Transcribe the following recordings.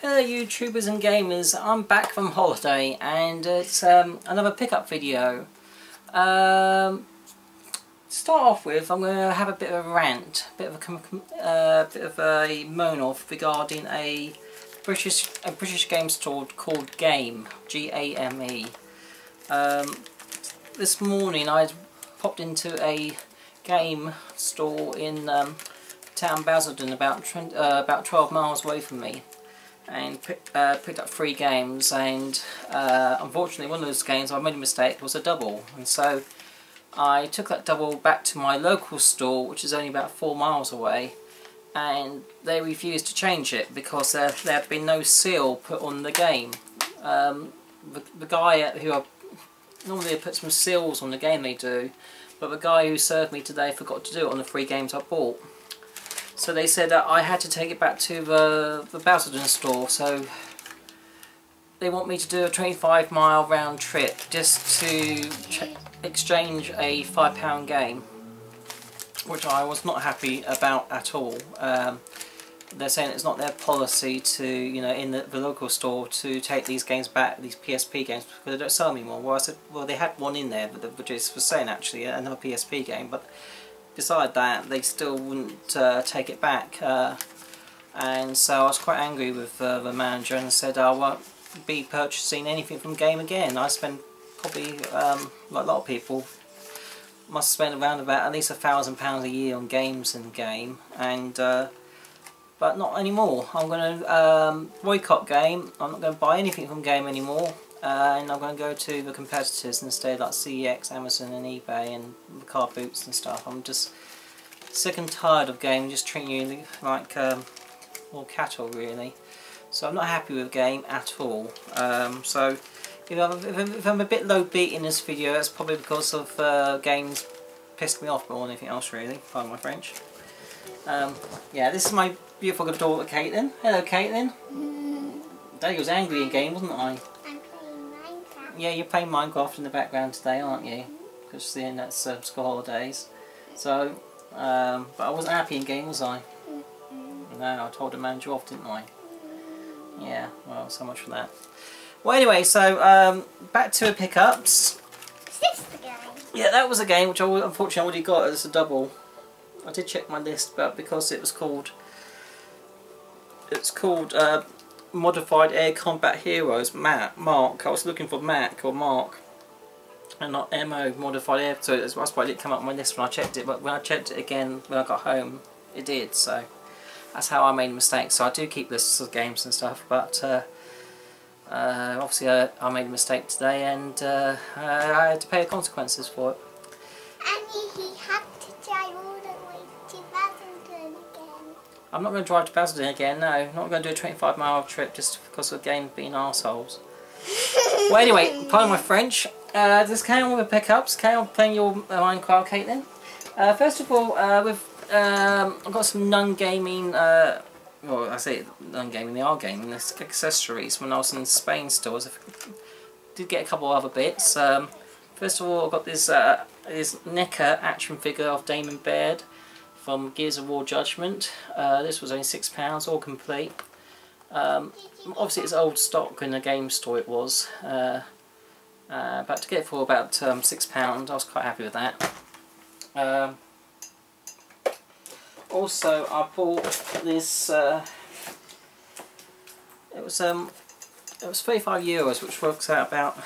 Hello YouTubers and gamers, I'm back from holiday and it's another pickup video. To start off with, I'm going to have a bit of a rant, a bit of a moan off regarding a British game store called Game, G-A-M-E. This morning I popped into a game store in town Basildon, about 12 miles away from me, and picked up 3 games, and unfortunately one of those games I made a mistake, was a double, and so I took that double back to my local store, which is only about 4 miles away, and they refused to change it because there had been no seal put on the game. The guy who normally they put some seals on the game, they do, but the guy who served me today forgot to do it on the 3 games I bought. So they said that I had to take it back to the Basildon store, so they want me to do a 25-mile round trip just to exchange a £5 game, which I was not happy about at all. They're saying it's not their policy to, you know, in the local store to take these games back, these PSP games, because they don't sell them anymore. Well, I said, well, they had one in there, which is for saying actually another PSP game, but beside that, they still wouldn't take it back, and so I was quite angry with the manager and said I won't be purchasing anything from Game again. I spend probably, like a lot of people, must spend around about at least £1,000 a year on games in Game, and but not anymore. I'm going to boycott Game. I'm not going to buy anything from Game anymore. And I'm going to go to the competitors instead, like CEX, Amazon and eBay and the car boots and stuff. I'm just sick and tired of Game just treating you like all cattle, really. So I'm not happy with Game at all. So if I'm a bit low beat in this video, that's probably because of Game's pissed me off more than anything else, really. Pardon my French. Yeah, this is my beautiful good daughter, Caitlin. Hello, Caitlin. Daddy was angry in Game, wasn't I? Yeah, you're playing Minecraft in the background today, aren't you? Because seeing that's school holidays. So, but I wasn't happy in Game, was I? No, I told the manager off, didn't I? Yeah, well, so much for that. Well, anyway, so back to the pickups. Is this the game? Yeah, that was a game which I unfortunately already got as a double. I did check my list, but because it was called, Modified Air Combat Heroes, Mark. I was looking for Mac or Mark and not MO, Modified Air, so that's why it didn't come up on my list when I checked it, but when I checked it again when I got home, it did, so that's how I made a mistake. So I do keep lists of games and stuff, but obviously I made a mistake today, and I had to pay the consequences for it. And he had to drive all the way to Basildon again. I'm not going to drive to Basildon again, no. I'm not going to do a 25-mile trip just because of the game being arseholes. Well, anyway, pardon my French. Just carry on with the pickups. Carry on playing your Minecraft, Caitlin. First of all, I've got some non-gaming, well, I say non-gaming, they are gaming, accessories when I was in Spain stores. I did get a couple of other bits. First of all, I've got this NECA action figure of Damon Baird from Gears of War Judgment. This was only £6, all complete. Obviously it's old stock in a game store, it was. But to get it for about £6, I was quite happy with that. Also, I bought this. It was €35, which works out about, I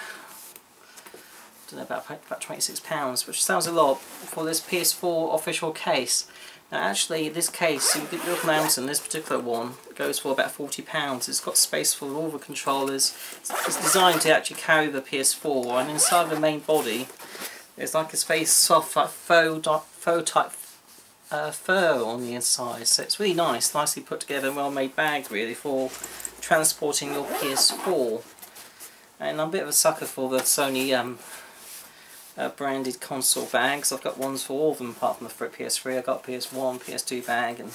don't know, about £26, which sounds a lot for this PS4 official case. Now actually this case, you look on Amazon, this particular one goes for about £40. It's got space for all the controllers. It's designed to actually carry the PS4, and inside the main body there's like a space soft, like faux type fur on the inside. So it's really nice, nicely put together and well made bag really for transporting your PS4. And I'm a bit of a sucker for the Sony branded console bags. I've got ones for all of them apart from the PS3. I've got PS1, PS2 bag, and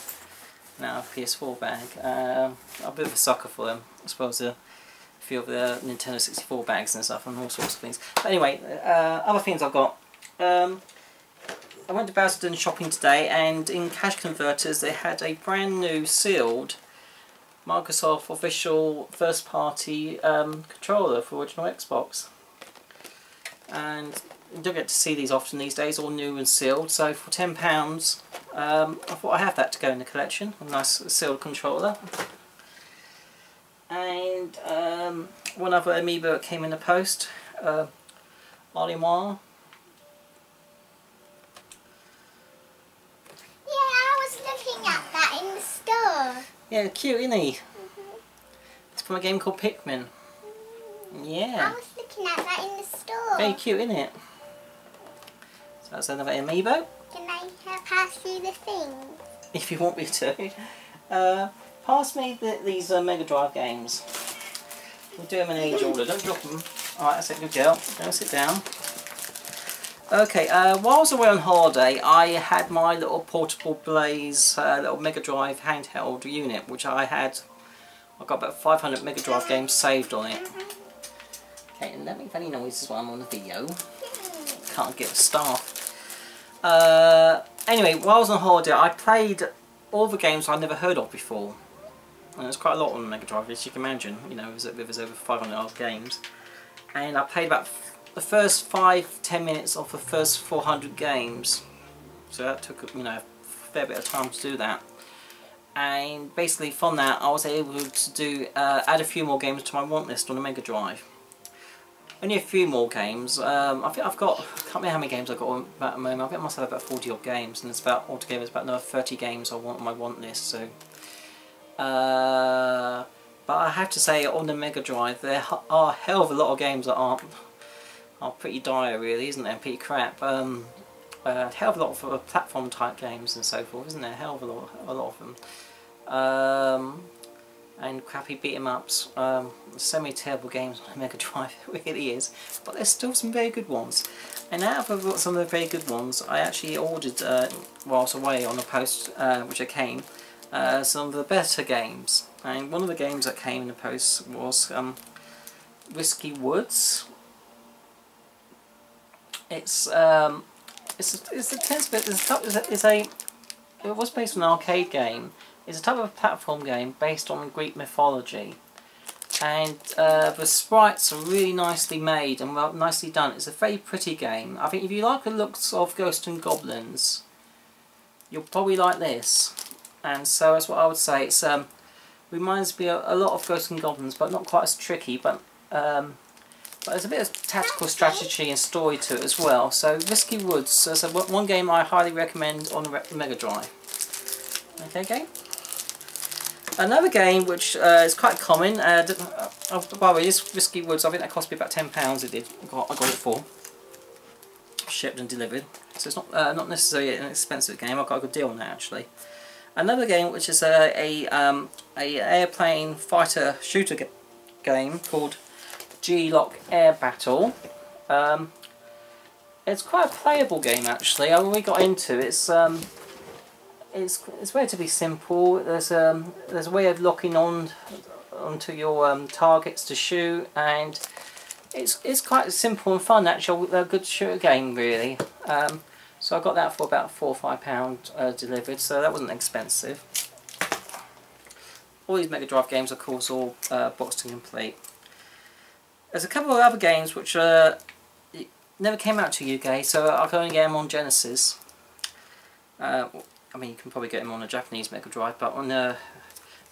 now a PS4 bag. I'm a bit of a sucker for them. I suppose a few of the Nintendo 64 bags and stuff and all sorts of things. But anyway, other things I've got. I went to Basildon shopping today, and in Cash Converters they had a brand new sealed Microsoft official first party controller for original Xbox. And you don't get to see these often these days, all new and sealed, so for £10 I thought I'd have that to go in the collection, a nice sealed controller. And one other amiibo that came in the post, Olimar. Yeah, I was looking at that in the store. Yeah, cute, isn't he? It's from a game called Pikmin. Yeah. I was looking at that in the store. Very cute, isn't it? So that's another amiibo. Can I pass you the thing? If you want me to. Pass me these Mega Drive games. We'll do them in age order, don't drop them. Alright, that's a good girl. Go sit down. Okay, while I was away on holiday, I had my little portable Blaze little Mega Drive handheld unit, which I've got about 500 Mega Drive games saved on it. Okay, and don't make any noises while I'm on the video. Can't get the staff. Anyway, while I was on holiday, I played all the games I'd never heard of before. And there's quite a lot on the Mega Drive, as you can imagine. You know, there's over 500 odd games. And I played about the first 5-10 minutes of the first 400 games. So that took, you know, a fair bit of time to do that. And basically from that, I was able to do add a few more games to my want list on the Mega Drive. Only a few more games. I think I've got, I can't remember how many games I've got on at the moment. I think I must have about 40 odd games, and it's about, altogether it's about another 30 games I want on my want list. So, but I have to say, on the Mega Drive, there are a hell of a lot of games that are pretty dire, really, isn't there? Pretty crap. A hell of a lot of platform type games and so forth, isn't there? A hell of a lot of them. And crappy beat 'em ups. So many terrible games on the Mega Drive, it really is. But there's still some very good ones. And out of some of the very good ones, I actually ordered, while I was away on the post, which I came, some of the better games. And one of the games that came in the post was Risky Woods. It was based on an arcade game. It's a type of platform game based on Greek mythology, and the sprites are really nicely made and well, nicely done. It's a very pretty game. I think if you like the looks of Ghosts and Goblins, you'll probably like this. And so that's what I would say. It's reminds me a lot of Ghosts and Goblins, but not quite as tricky. But there's a bit of tactical strategy and story to it as well. So Risky Woods is one game I highly recommend on the Mega Drive. Okay, game. Another game which is quite common. By the way, this Risky Woods, I think that cost me about £10. It did. I got it for shipped and delivered. So it's not necessarily an expensive game. I got a good deal on that actually. Another game which is a airplane fighter shooter game called G-Lock Air Battle. It's quite a playable game actually. I really got into it. It's relatively simple. There's a way of locking onto your targets to shoot, and it's quite simple and fun actually. A good shooter game really. So I got that for about £4 or £5 delivered, so that wasn't expensive. All these Mega Drive games, of course, all boxed and complete. There's a couple of other games which never came out to UK, so I can only get them on Genesis. I mean, you can probably get them on a Japanese Mega Drive, but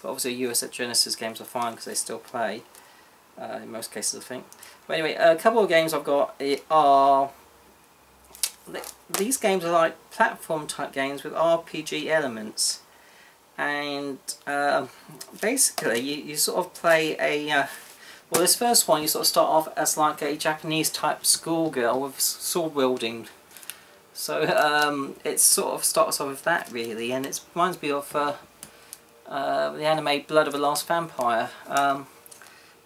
obviously US Genesis games are fine because they still play in most cases, I think. But anyway, a couple of games I've got are these games are like platform type games with RPG elements, and basically you sort of play a well, this first one you sort of start off as like a Japanese type schoolgirl with sword wielding. So it sort of starts off with that really, and it reminds me of the anime Blood of the Last Vampire.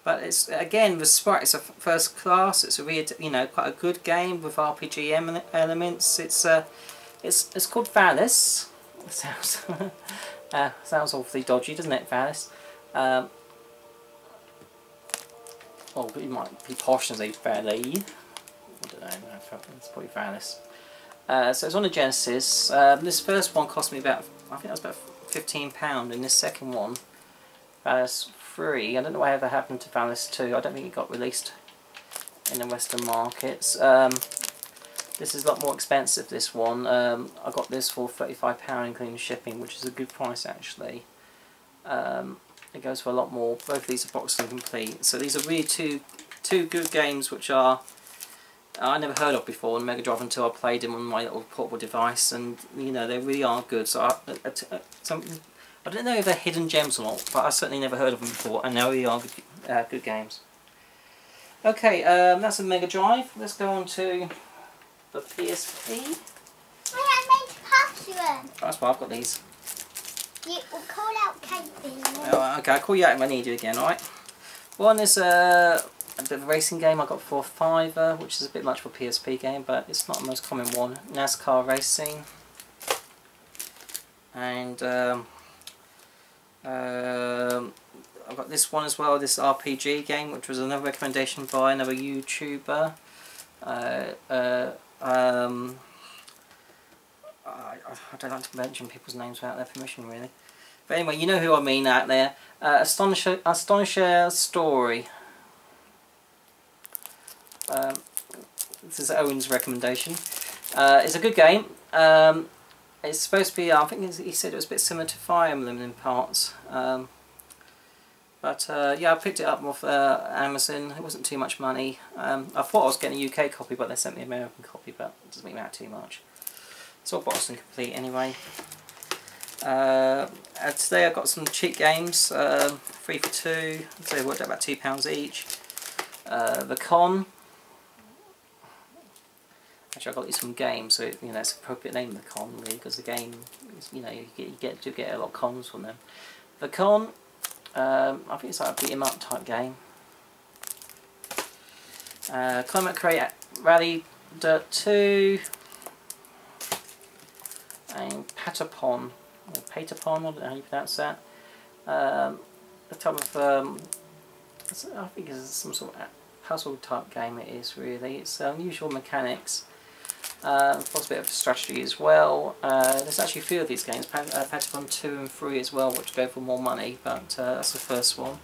But it's again, the sprite is a first class. It's a really, you know, quite a good game with RPG elements. It's called Valis. It sounds sounds awfully dodgy, doesn't it, Valis? Well, it might be posh and say Valley. I don't know. It's probably Valis. So it's on the Genesis. This first one cost me about, I think that was about £15, and this second one Valis 3. I don't know whatever happened to Valis 2. I don't think it got released in the Western markets. This is a lot more expensive, this one. I got this for £35 including shipping, which is a good price actually. It goes for a lot more. Both of these are boxed and complete. So these are really two good games which are I never heard of before on Mega Drive until I played them on my little portable device, and you know, they really are good. So I don't know if they're hidden gems or not, but I certainly never heard of them before, and they really are good games. Okay, that's a Mega Drive. Let's go on to the PSP. I meant to pass you one. That's why I've got these. You will call out Kate. Oh, okay, I'll call you out if I need you again, alright? One is a bit of a racing game I got for £5, which is a bit much for a PSP game, but it's not the most common one. NASCAR Racing. And I've got this one as well, this RPG game, which was another recommendation by another YouTuber. I don't like to mention people's names without their permission, really. But anyway, you know who I mean out there. Astonisher Story. This is Owen's recommendation. It's a good game. It's supposed to be, I think he said it was a bit similar to Fire Emblem in parts. But yeah, I picked it up off Amazon. It wasn't too much money. I thought I was getting a UK copy, but they sent me an American copy, but it doesn't make me out too much. It's all boxed and complete anyway. Today I've got some cheap games, 3 for 2, so they worked out about £2 each. The Con. Actually, I got these from games, so you know it's an appropriate name, The Con, really, because the game, you know, you get a lot of cons from them. The Con. I think it's like a beat 'em up type game. Climate Crate Rally Dirt 2. And Patapon, or Patapon, I don't know how you pronounce that. The type of, I think it's some sort of puzzle type game it is really. It's unusual mechanics. Plus a bit of strategy as well. There's actually a few of these games, Patapon 2 and 3 as well, which go for more money, but that's the first one.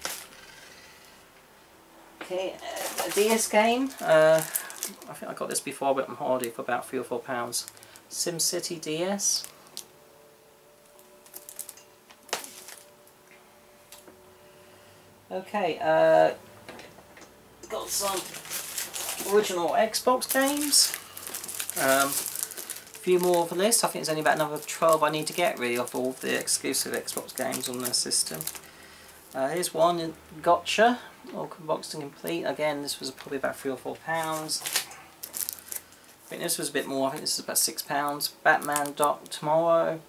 Okay, a DS game. I think I got this before I went on holiday for about £3 or £4. SimCity DS. Okay, got some original Xbox games. A few more for this. I think there's only about another 12 I need to get really of all the exclusive Xbox games on the system. Here's one, Gotcha, all boxed and complete. Again, this was probably about £3 or £4. I think this was a bit more. I think this is about £6. Batman Dark Tomorrow.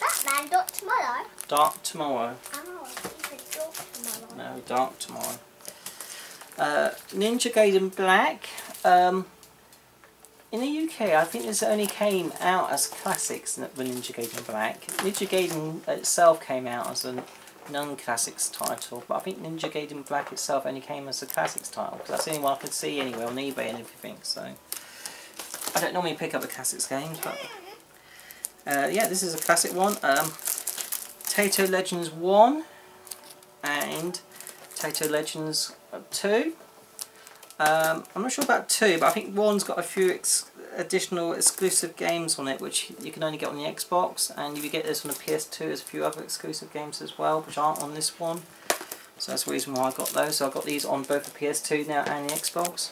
Batman Dark Tomorrow? Dark Tomorrow. Oh, it's Dark Tomorrow. No, Dark Tomorrow. Ninja Gaiden Black. In the UK, I think this only came out as classics, the Ninja Gaiden Black. Ninja Gaiden itself came out as a non-classics title, but I think Ninja Gaiden Black itself only came as a classics title, because that's the only one I could see anywhere on eBay and everything, so I don't normally pick up the classics games, but yeah, this is a classic one. Taito Legends 1 and Taito Legends 2. I'm not sure about 2, but I think 1's got a few additional exclusive games on it which you can only get on the Xbox, and if you get this on the PS2 there's a few other exclusive games as well which aren't on this one. So that's the reason why I got those. So I got these on both the PS2 now and the Xbox.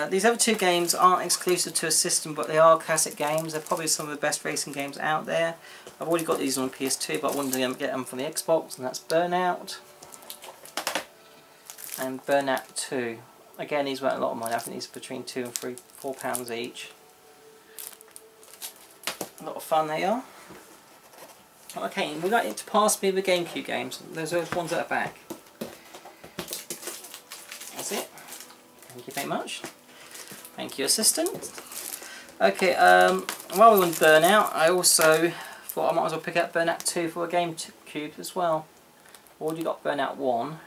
These other two games aren't exclusive to a system, but they are classic games. They're probably some of the best racing games out there. I've already got these on PS2, but I wanted to get them from the Xbox, and that's Burnout and Burnout 2. Again, these weren't a lot of money. I think these are between £2 and £4 each. A lot of fun they are. Okay, we'd like to pass me the GameCube games. Those are the ones at the back. That's it. Thank you very much. Thank you, assistant. Okay, while we were on Burnout, I also thought I might as well pick up Burnout 2 for a GameCube as well. Already got Burnout 1.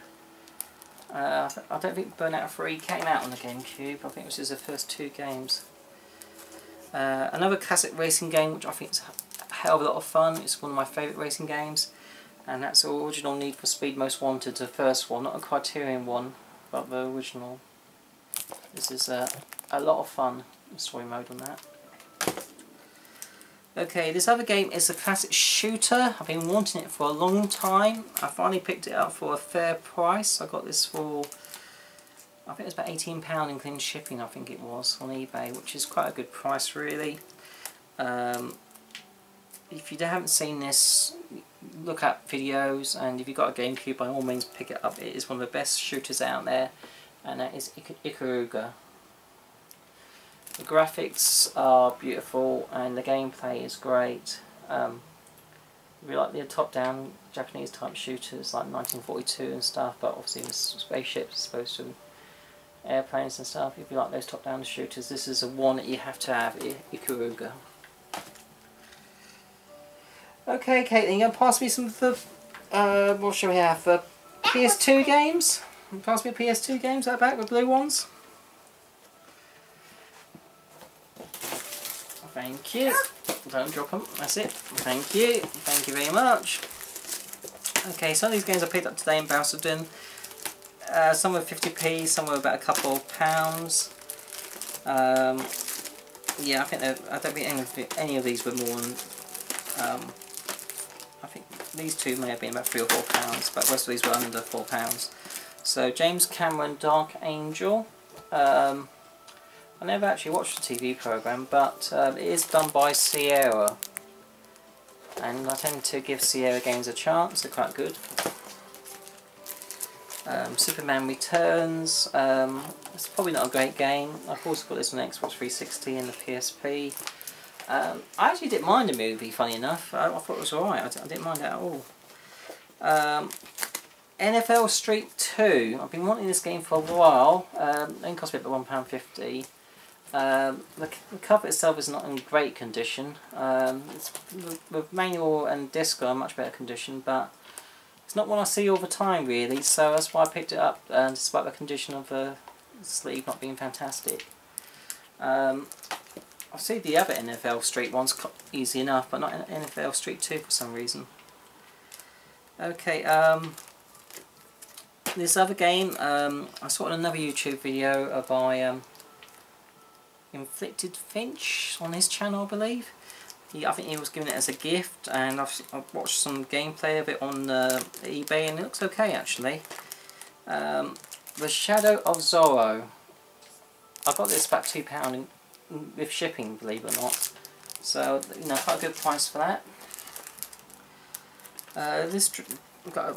I don't think Burnout 3 came out on the GameCube. I think this is the first 2 games. Another classic racing game which I think is a hell of a lot of fun. It's one of my favourite racing games. and that's the original Need for Speed Most Wanted, the first one, not a Criterion one, but the original. This is a lot of fun, the story mode on that. Okay, this other game is a classic shooter. I've been wanting it for a long time. I finally picked it up for a fair price. I got this for, I think it was about £18 including shipping, I think it was, on eBay, which is quite a good price really. If you haven't seen this, look up videos, and if you've got a GameCube, by all means pick it up. It is one of the best shooters out there, and that is Ikaruga. The graphics are beautiful and the gameplay is great. We like the top-down Japanese type shooters like 1942 and stuff, but obviously with spaceships as opposed to airplanes and stuff. If you like those top-down shooters, this is a one that you have to have, Ikaruga. Okay, Caitlin, you going to pass me some of the, what shall we have, the PS2 games? Pass me PS2 games out back, the blue ones. Thank you. Don't drop them, that's it. Thank you. Thank you very much. Okay, some of these games I picked up today in Basildon. Some were 50p, some were about a couple of pounds. Yeah, I don't think any of these were more than, I think these two may have been about £3 or £4, but most of these were under £4. So James Cameron Dark Angel. I never actually watched the TV programme, but it is done by Sierra, and I tend to give Sierra games a chance. They're quite good. Superman Returns. It's probably not a great game. I've also got this on Xbox 360 and the PSP. I actually didn't mind the movie, funny enough. I thought it was alright. I didn't mind it at all. NFL Street 2. I've been wanting this game for a while. It cost me about £1.50. The cover itself is not in great condition. The manual and disc are in much better condition, but it's not one I see all the time really, so that's why I picked it up, despite the condition of the sleeve not being fantastic. I've seen the other NFL Street ones easy enough, but not NFL Street 2 for some reason. Okay, this other game, I saw in another YouTube video by Inflicted Finch on his channel, I believe. I think he was giving it as a gift, and I've watched some gameplay of it on eBay, and it looks okay actually. The Shadow of Zorro. I got this about £2 with shipping, believe it or not. So, you know, quite a good price for that. I've got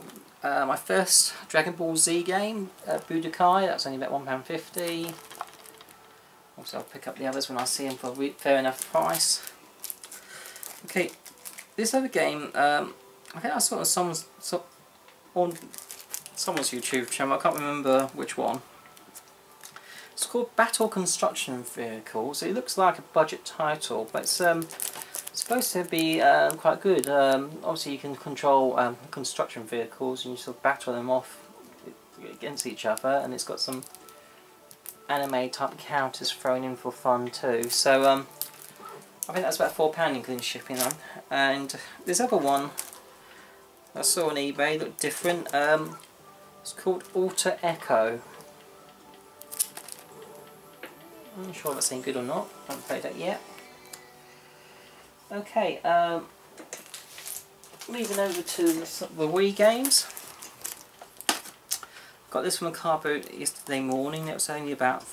my first Dragon Ball Z game, Budokai. That's only about £1.50. Also, I'll pick up the others when I see them for a fair enough price. Okay, this other game, I think I saw it on someone's YouTube channel. I can't remember which one. It's called Battle Construction Vehicles. It looks like a budget title, but it's supposed to be quite good. Obviously, you can control construction vehicles and you sort of battle them off against each other, and it's got some anime type counters thrown in for fun too. So I think that's about £4 including shipping on. And this other one I saw on eBay looked different. It's called Alter Echo. I'm not sure if that's any good or not. I haven't played that yet. Okay, moving over to the Wii games. Got this from a car boot yesterday morning. It was only about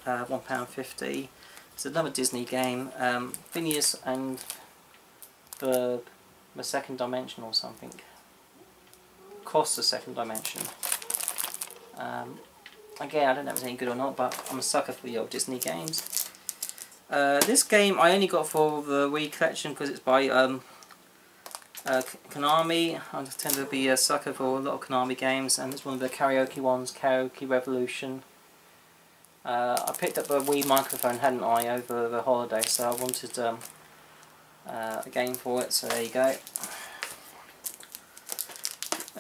£1.50. It's another Disney game, Phineas and the Second Dimension or something. Cross the Second Dimension. Again, I don't know if it's any good or not, but I'm a sucker for the old Disney games. This game I only got for the Wii collection because it's by Konami. I tend to be a sucker for a lot of Konami games, and it's one of the karaoke ones, Karaoke Revolution. I picked up a Wii microphone, hadn't I, over the holiday, so I wanted a game for it, so there you go.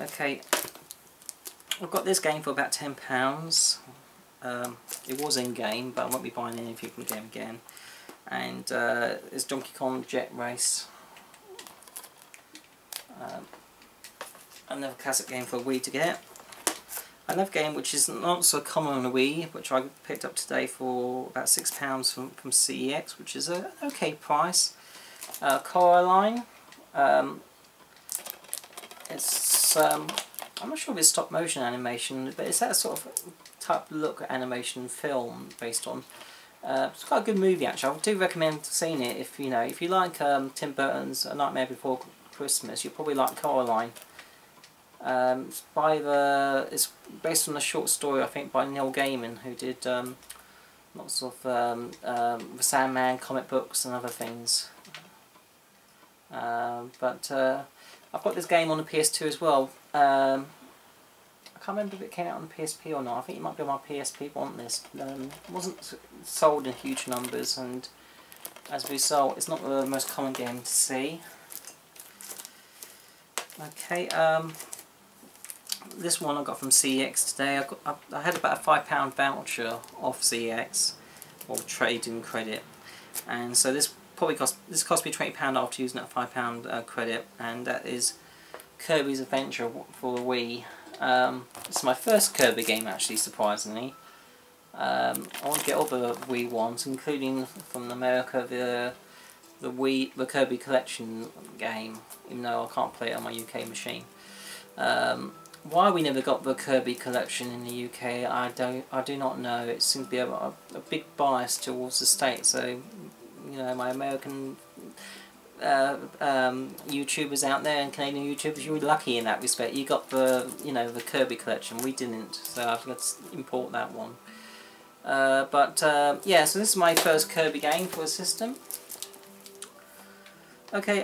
Okay, I've got this game for about £10. It was in game, but I won't be buying anything from the game again. And it's Donkey Kong Jet Race. Another classic game for a Wii to get. Another game which is not so common on a Wii, which I picked up today for about £6 from CEX, which is an okay price. Coraline. It's I'm not sure if it's stop motion animation, but it's that sort of type look animation film based on. It's quite a good movie actually. I do recommend seeing it if you like Tim Burton's A Nightmare Before Christmas. You'll probably like Coraline. It's based on a short story I think by Neil Gaiman, who did lots of the Sandman comic books and other things. But I've got this game on the PS2 as well. I can't remember if it came out on the PSP or not. I think it might be on my PSP want list. It wasn't sold in huge numbers, and as a result it's not the most common game to see. Okay, this one I got from CEX today. I had about a £5 voucher off CEX, or trade-in credit, and so this cost me £20 after using that £5 credit, and that is Kirby's Adventure for the Wii. It's my first Kirby game actually, surprisingly. I want to get all the Wii ones, including from America the Kirby Collection game, even though I can't play it on my UK machine. Why we never got the Kirby Collection in the UK, I do not know. It seems to be a big bias towards the States. So, my American YouTubers out there and Canadian YouTubers, you were lucky in that respect. You got the the Kirby Collection. We didn't, so I've got to import that one. Yeah, so this is my first Kirby game for a system. Okay,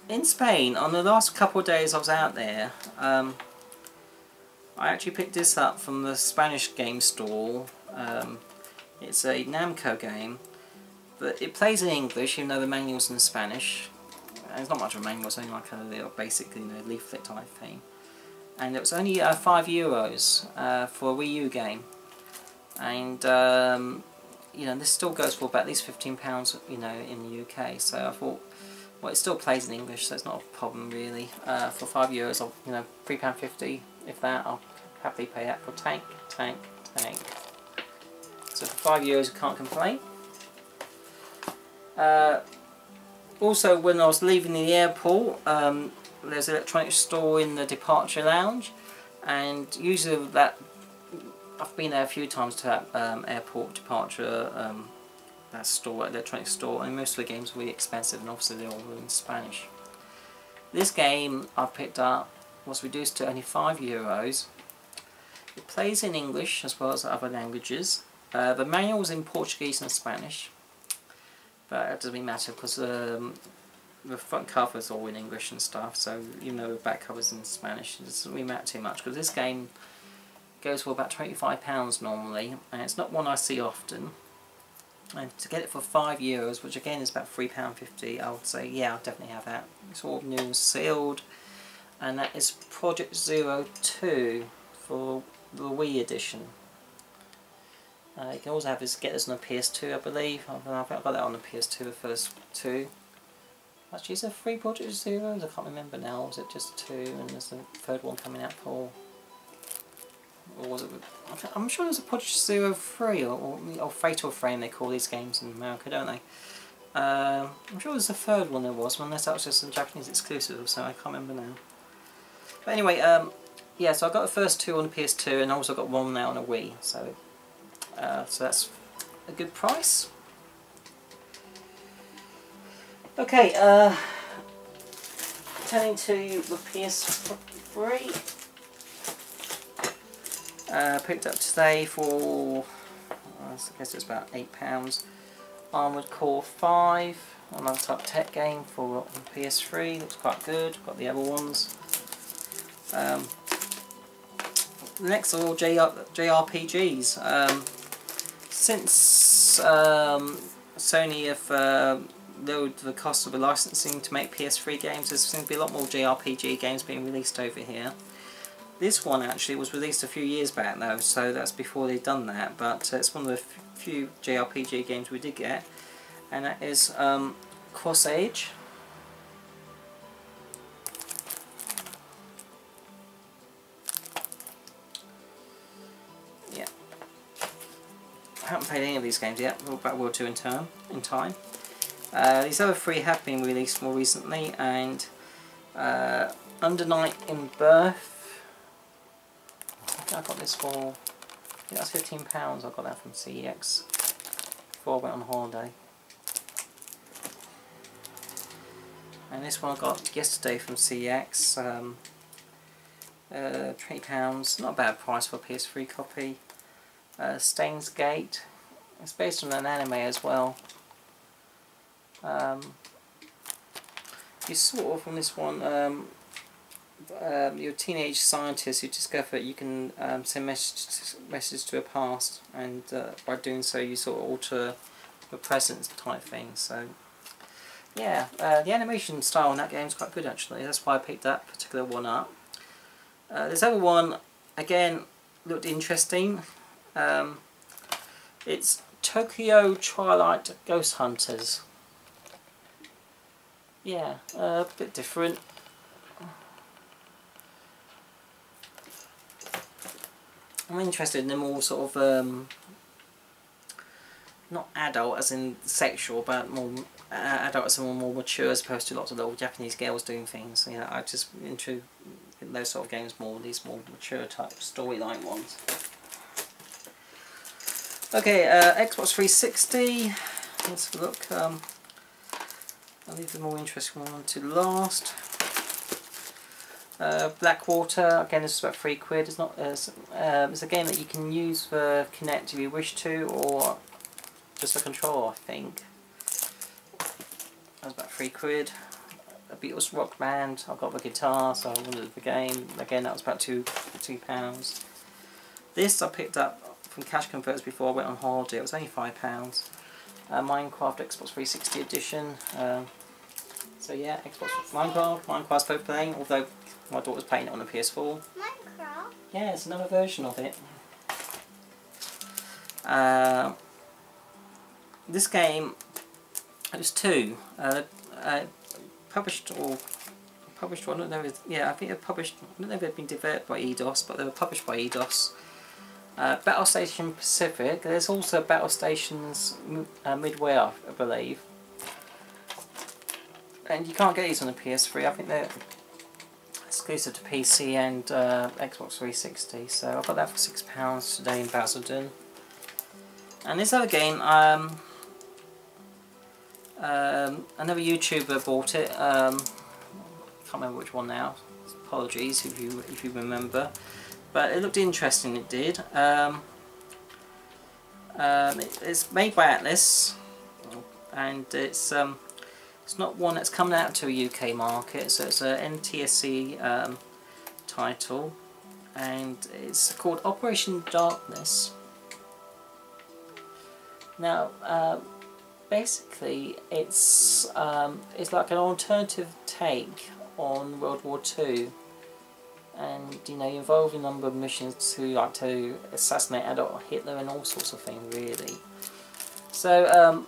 in Spain, on the last couple of days I was out there, I actually picked this up from the Spanish game store. It's a Namco game, but it plays in English, even though the manual's in Spanish. And it's not much of a manual, it's only like a little basic leaflet type thing. And it was only €5 for a Wii U game. And this still goes for about at least £15 in the UK. So I thought, well, it still plays in English, so it's not a problem really. For €5, I'll, £3.50, if that, I'll happily pay that for Tank. So for €5, you can't complain. Also, when I was leaving the airport, there's an electronics store in the departure lounge, and usually I've been there a few times to that airport departure that store, electronics store, and most of the games are really expensive, and obviously they're all in Spanish. This game I picked up was reduced to only €5. It plays in English as well as other languages. The manual is in Portuguese and Spanish, but it doesn't really matter because the front cover is all in English and stuff, so the back cover is in Spanish. It doesn't really matter too much because this game goes for about £25 normally, and it's not one I see often. And to get it for €5, which again is about £3.50, I would say, yeah, I'll definitely have that. It's all new and sealed, and that is Project Zero 2 for the Wii edition. You can also get this on the PS2, I believe. I've got that on the PS2, the first two. Actually, is there 3 Project Zeros? I can't remember now. Or was it just 2, and there's the third one coming out for? Or was it? I'm sure there's a Project Zero 3 or Fatal Frame. They call these games in America, don't they? I'm sure there's a third one there was, unless that was just a Japanese exclusive, so I can't remember now. But anyway, yeah. So I got the first 2 on the PS2, and I also got 1 now on a Wii. So that's a good price. Okay, turning to the PS3. Picked up today for, I guess it's about £8. Armored Core 5, another type of tech game for PS3. Looks quite good. Got the other ones. Next are all JRPGs. Since Sony have lowered the cost of the licensing to make PS3 games, there seems to be a lot more JRPG games being released over here. This one actually was released a few years back though, so that's before they've done that, but it's one of the few JRPG games we did get, and that is Cross Age. I haven't played any of these games yet, but we'll do in time. These other 3 have been released more recently, and Under Night in Birth. I think I got this for, I think that's £15. I got that from CEX before I went on holiday. And this one I got yesterday from CEX. £20, not a bad price for a PS3 copy. Stains Gate. It's based on an anime as well. You sort of on this one, you're a teenage scientist who discover you can send messages to a past, and by doing so you sort of alter the present type thing. So yeah, the animation style in that game is quite good actually. That's why I picked that particular one up. This other one again looked interesting. It's Tokyo Twilight Ghost Hunters. Yeah, a bit different. I'm interested in them all sort of, not adult as in sexual, but more adult as in more mature, as opposed to lots of little Japanese girls doing things. Yeah, I just into those sort of games more, these more mature type storyline ones. Okay, Xbox 360. Let's have a look. I'll leave the more interesting one to last. Blackwater, again this is about £3. It's not. It's a game that you can use for Kinect if you wish to, or just a controller, I think. That was about £3. A Beatles rock band. I've got the guitar, so I wanted the game. Again, that was about £2. This I picked up from Cash Converters before I went on holiday. It was only £5. Minecraft Xbox 360 edition. So yeah, Minecraft's both playing, although my daughter's playing it on the PS4. Minecraft? Yeah, it's another version of it. This game, it was 2. Published, I don't know if, yeah, I think they're published, I don't know if they've been developed by Eidos, but they were published by Eidos. Battle Station Pacific. There's also Battle Stations Midway, I believe. And you can't get these on the PS3. I think they're exclusive to PC and Xbox 360. So I got that for £6 today in Basildon. And this other game, another YouTuber bought it. Can't remember which one now. Apologies if you remember. But it looked interesting. It did. It's made by Atlas, and it's not one that's coming out to a UK market. So it's a NTSC title, and it's called Operation Darkness. Now, basically, it's like an alternative take on World War II. And you know, you're involved in a number of missions to assassinate Adolf Hitler and all sorts of things, really. So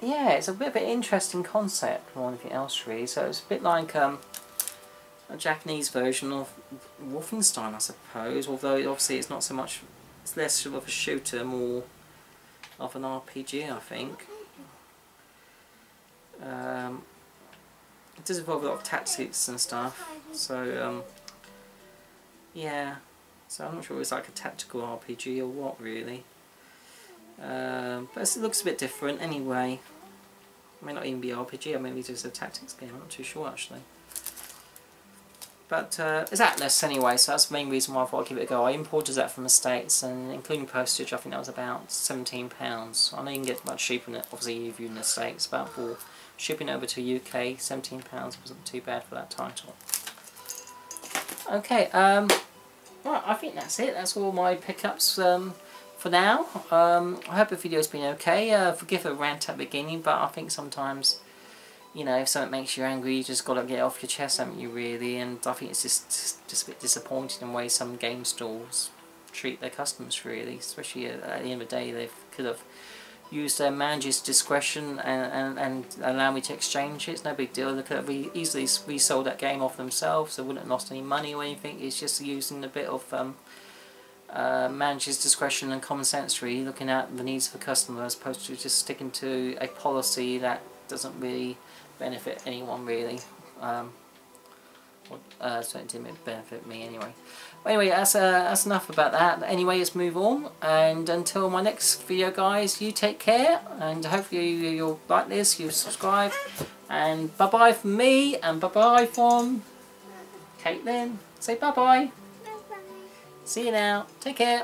yeah, it's a bit of an interesting concept more than anything else, really. So it's a bit like a Japanese version of Wolfenstein, I suppose. Although obviously it's not so much, it's less of a shooter, more of an RPG, I think. It does involve a lot of tactics and stuff. So yeah, so I'm not sure if it's like a tactical RPG or what really. But it looks a bit different anyway. It may not even be RPG, or maybe just a tactics game, I'm not too sure actually. But it's Atlas anyway, so that's the main reason why I thought I'd give it a go. I imported that from the States, and including postage I think that was about £17. I know you can get much cheaper than it, obviously if you're in the States, but for shipping over to UK, £17 wasn't too bad for that title. Okay, right, I think that's it. That's all my pickups for now. I hope the video's been okay. Forgive the rant at the beginning, but I think sometimes, you know, if something makes you angry, you just got to get it off your chest, haven't you, really? And I think it's just a bit disappointing in the way some game stores treat their customers, really. Especially at the end of the day, they could have used their manager's discretion and allow me to exchange it. It's no big deal. They could have easily resold that game off themselves. They wouldn't have lost any money or anything. It's just using a bit of manages discretion and common sense, really, looking at the needs of the customer as opposed to just sticking to a policy that doesn't really benefit anyone, really. So it didn't benefit me anyway. But anyway, that's enough about that. Anyway, let's move on, and until my next video, guys, you take care, and hopefully you'll like this, you subscribe, and bye bye from me, and bye bye from Caitlin. Say bye bye. Bye-bye. See you now. Take care.